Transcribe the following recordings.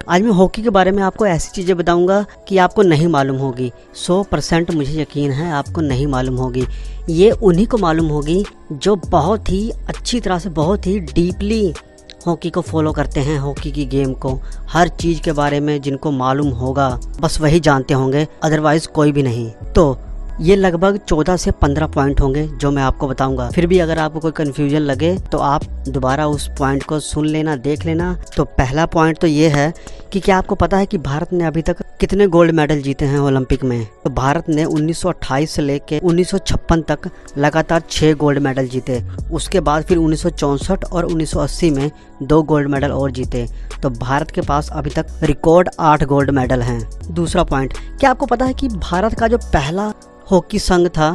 आज मैं हॉकी के बारे में आपको ऐसी चीजें बताऊंगा कि आपको नहीं मालूम होगी। 100% मुझे यकीन है आपको नहीं मालूम होगी। ये उन्हीं को मालूम होगी जो बहुत ही अच्छी तरह से, बहुत ही डीपली हॉकी को फॉलो करते हैं, हॉकी की गेम को, हर चीज के बारे में जिनको मालूम होगा बस वही जानते होंगे, अदरवाइज कोई भी नहीं। तो ये लगभग 14 से 15 पॉइंट होंगे जो मैं आपको बताऊंगा। फिर भी अगर आपको कोई कंफ्यूजन लगे तो आप दोबारा उस पॉइंट को सुन लेना, देख लेना। तो पहला पॉइंट तो ये है कि क्या आपको पता है कि भारत ने अभी तक कितने गोल्ड मेडल जीते हैं ओलंपिक में? तो भारत ने 1928 से लेके 1956 तक लगातार 6 गोल्ड मेडल जीते। उसके बाद फिर 1964 और 1980 में 2 गोल्ड मेडल और जीते। तो भारत के पास अभी तक रिकॉर्ड 8 गोल्ड मेडल हैं। दूसरा पॉइंट, क्या आपको पता है कि भारत का जो पहला हॉकी संघ था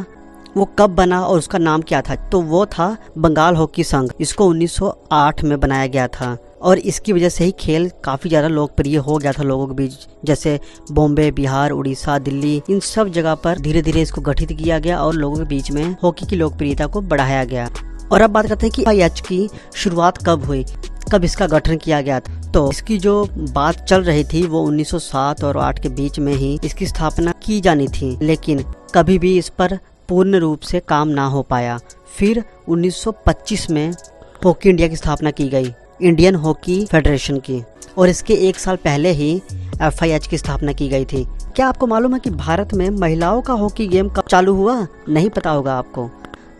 वो कब बना और उसका नाम क्या था? तो वो था बंगाल हॉकी संघ। इसको 1908 में बनाया गया था और इसकी वजह से ही खेल काफ़ी ज़्यादा लोकप्रिय हो गया था लोगों के बीच। जैसे बॉम्बे, बिहार, उड़ीसा, दिल्ली, इन सब जगह पर धीरे धीरे इसको गठित किया गया और लोगों के बीच में हॉकी की लोकप्रियता को बढ़ाया गया। और अब बात करते हैं कि IH की शुरुआत कब हुई, कब इसका गठन किया गया था। तो इसकी जो बात चल रही थी वो 1907 और 8 के बीच में ही इसकी स्थापना की जानी थी, लेकिन कभी भी इस पर पूर्ण रूप से काम ना हो पाया। फिर 1925 में हॉकी इंडिया की स्थापना की गई, इंडियन हॉकी फेडरेशन की, और इसके 1 साल पहले ही FIH की स्थापना की गई थी। क्या आपको मालूम है कि भारत में महिलाओं का हॉकी गेम कब चालू हुआ? नहीं पता होगा आपको।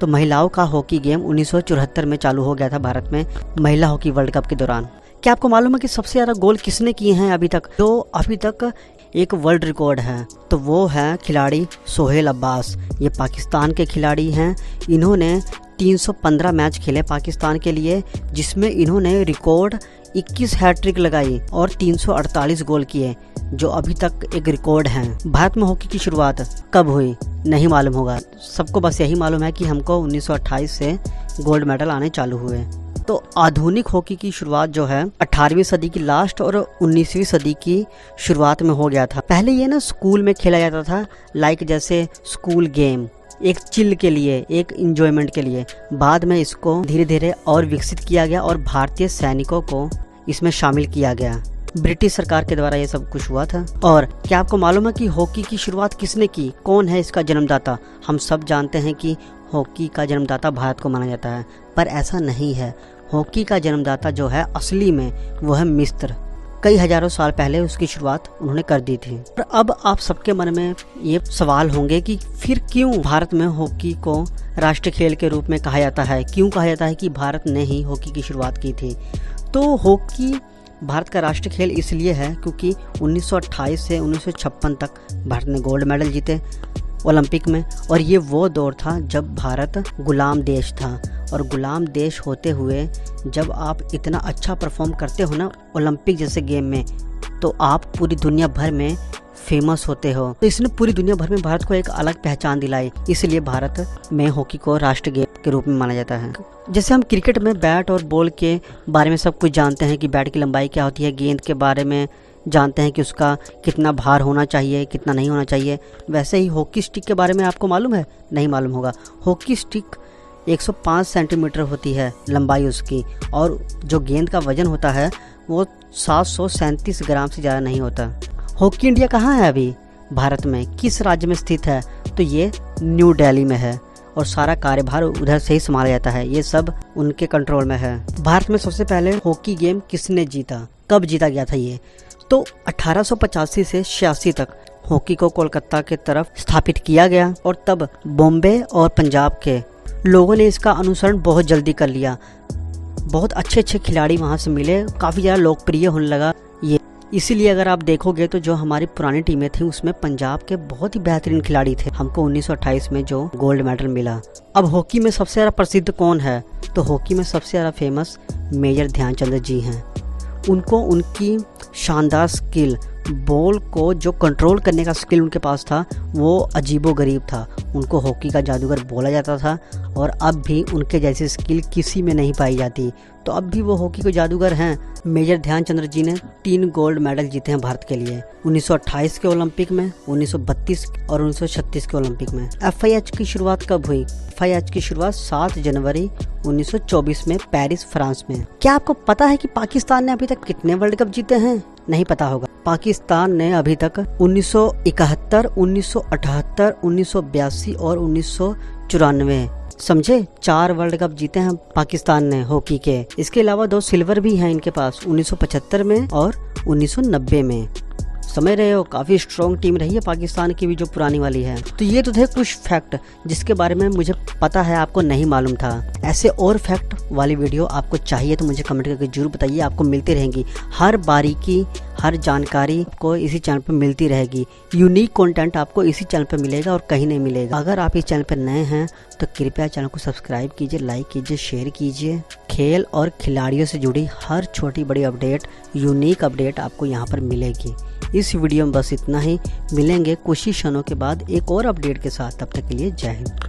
तो महिलाओं का हॉकी गेम 1974 में चालू हो गया था भारत में, महिला हॉकी वर्ल्ड कप के दौरान। क्या आपको मालूम है कि सबसे ज़्यादा गोल किसने किए हैं अभी तक? जो अभी तक एक वर्ल्ड रिकॉर्ड है तो वो है खिलाड़ी सोहेल अब्बास। ये पाकिस्तान के खिलाड़ी हैं। इन्होंने 315 मैच खेले पाकिस्तान के लिए, जिसमें इन्होंने रिकॉर्ड 21 हैट्रिक लगाई और 348 गोल किए, जो अभी तक एक रिकॉर्ड है। भारत में हॉकी की शुरुआत कब हुई नहीं मालूम होगा। सबको बस यही मालूम है कि हमको 1928 से गोल्ड मेडल आने चालू हुए। तो आधुनिक हॉकी की शुरुआत जो है 18वीं सदी की लास्ट और 19वीं सदी की शुरुआत में हो गया था। पहले ये ना स्कूल में खेला जाता था, लाइक जैसे स्कूल गेम, एक चिल के लिए, एक इंजॉयमेंट के लिए। बाद में इसको धीरे धीरे और विकसित किया गया और भारतीय सैनिकों को इसमें शामिल किया गया। ब्रिटिश सरकार के द्वारा ये सब कुछ हुआ था। और क्या आपको मालूम है कि हॉकी की शुरुआत किसने की? कौन है इसका जन्मदाता? हम सब जानते हैं कि हॉकी का जन्मदाता भारत को माना जाता है, पर ऐसा नहीं है। हॉकी का जन्मदाता जो है असली में वो है मिस्र। कई हजारों साल पहले उसकी शुरुआत उन्होंने कर दी थी। और अब आप सबके मन में ये सवाल होंगे कि फिर क्यों भारत में हॉकी को राष्ट्रीय खेल के रूप में कहा जाता है? क्यों कहा जाता है कि भारत ने ही हॉकी की शुरुआत की थी? तो हॉकी भारत का राष्ट्रीय खेल इसलिए है क्योंकि 1928 से 1956 तक भारत ने गोल्ड मेडल जीते ओलंपिक में। और ये वो दौर था जब भारत गुलाम देश था, और गुलाम देश होते हुए जब आप इतना अच्छा परफॉर्म करते हो ना ओलंपिक जैसे गेम में, तो आप पूरी दुनिया भर में फेमस होते हो। तो इसने पूरी दुनिया भर में भारत को एक अलग पहचान दिलाई। इसलिए भारत में हॉकी को राष्ट्रीय गेम के रूप में माना जाता है। जैसे हम क्रिकेट में बैट और बॉल के बारे में सब कुछ जानते हैं कि बैट की लंबाई क्या होती है, गेंद के बारे में जानते हैं कि उसका कितना भार होना चाहिए, कितना नहीं होना चाहिए, वैसे ही हॉकी स्टिक के बारे में आपको मालूम है? नहीं मालूम होगा। हॉकी स्टिक 105 सेंटीमीटर होती है लंबाई उसकी, और जो गेंद का वजन होता है वो 737 ग्राम से ज़्यादा नहीं होता। हॉकी इंडिया कहाँ है अभी भारत में? किस राज्य में स्थित है? तो ये न्यू दिल्ली में है और सारा कार्यभार उधर से ही संभाला जाता है। ये सब उनके कंट्रोल में है। भारत में सबसे पहले हॉकी गेम किसने जीता, कब जीता गया था ये? तो 1885 से 86 तक हॉकी को कोलकाता के तरफ स्थापित किया गया, और तब बॉम्बे और पंजाब के लोगों ने इसका अनुसरण बहुत जल्दी कर लिया। बहुत अच्छे अच्छे खिलाड़ी वहाँ से मिले, काफ़ी ज़्यादा लोकप्रिय होने लगा ये। इसीलिए अगर आप देखोगे तो जो हमारी पुरानी टीमें थी उसमें पंजाब के बहुत ही बेहतरीन खिलाड़ी थे। हमको 1928 में जो गोल्ड मेडल मिला। अब हॉकी में सबसे ज़्यादा प्रसिद्ध कौन है? तो हॉकी में सबसे ज़्यादा फेमस मेजर ध्यानचंद जी हैं। उनको उनकी शानदार स्किल, बॉल को जो कंट्रोल करने का स्किल उनके पास था वो अजीबोगरीब था। उनको हॉकी का जादूगर बोला जाता था, और अब भी उनके जैसी स्किल किसी में नहीं पाई जाती। तो अब भी वो हॉकी के जादूगर हैं। मेजर ध्यानचंद जी ने 3 गोल्ड मेडल जीते हैं भारत के लिए, 1928 के ओलंपिक में, 1932 और 1936 के ओलंपिक में। FIH की शुरुआत कब हुई? FIH की शुरुआत 7 जनवरी 1924 में पेरिस, फ्रांस में। क्या आपको पता है कि पाकिस्तान ने अभी तक कितने वर्ल्ड कप जीते हैं? नहीं पता होगा। पाकिस्तान ने अभी तक 1971, 1978, 1982 और 1994 समझे 4 वर्ल्ड कप जीते हैं पाकिस्तान ने हॉकी के। इसके अलावा 2 सिल्वर भी हैं इनके पास 1975 में और 1990 में। समझ रहे हो, काफी स्ट्रॉन्ग टीम रही है पाकिस्तान की भी जो पुरानी वाली है। तो ये तो थे कुछ फैक्ट जिसके बारे में मुझे पता है आपको नहीं मालूम था। ऐसे और फैक्ट वाली वीडियो आपको चाहिए तो मुझे कमेंट करके जरूर बताइए। आपको मिलती रहेंगी हर बारीकी, हर जानकारी को इसी चैनल पर मिलती रहेगी। यूनिक कंटेंट आपको इसी चैनल पर मिलेगा और कहीं नहीं मिलेगा। अगर आप इस चैनल पर नए हैं तो कृपया चैनल को सब्सक्राइब कीजिए, लाइक कीजिए, शेयर कीजिए। खेल और खिलाड़ियों से जुड़ी हर छोटी बड़ी अपडेट, यूनिक अपडेट आपको यहाँ पर मिलेगी। इस वीडियो में बस इतना ही। मिलेंगे कुछ ही क्षणों के बाद एक और अपडेट के साथ। तब तक के लिए जय हिंद।